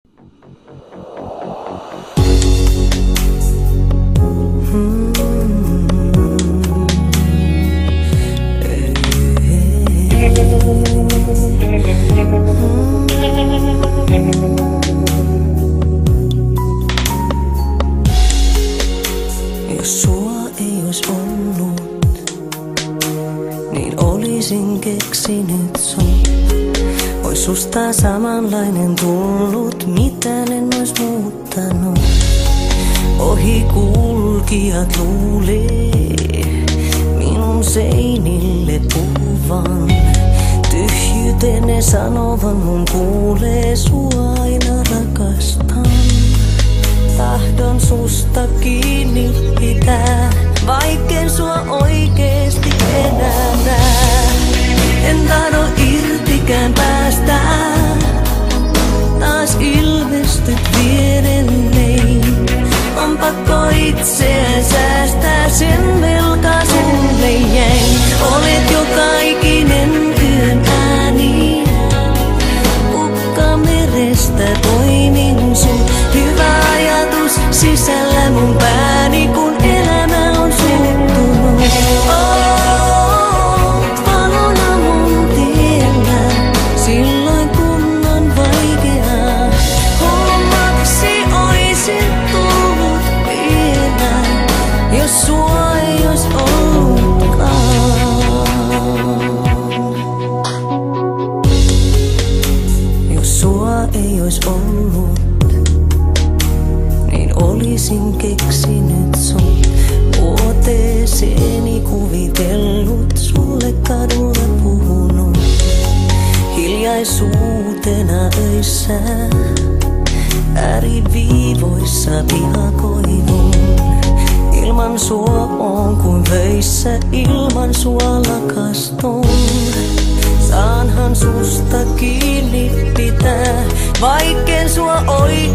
Jos sua ei ois ollut, niin olisin keksinyt sut. Ois susta samanlainen tullut, mitään en ois muuttanut. Ohikulkijat luulee minun seinille puhuvan. Tyhjyyteen ne sanovan, mun kuulee sua aina rakastan. Tahdon susta kiinni pitää, vaikken sua oikeesti enää näe. En tahdo irtikään päästä, taas ilmestyt vierelleni. On pakko itseään säästää, sen velka sulle jäi. Olet joka ikinen yön ääni, ukka merestä poimin sut. Hyvä ajatus sisällä mun pääni, kun elämä on suuttunut. Oot valona mun tiellä, silloin kun on vaikeaa. Hommaksi oisin tullut vielä, jos sua ei ois ollutkaan. Jos sua ei ois ollut, olisin keksinyt sut. Vuoteeseeni kuvitellut, sulle kadulla puhunut. Hiljaisuutena öissä, ääriviivoissa vihakoivun. Ilman sua on kuin vöissä, ilman sua lakastun. Saanhan susta kiinni pitää, vaikken sua oikein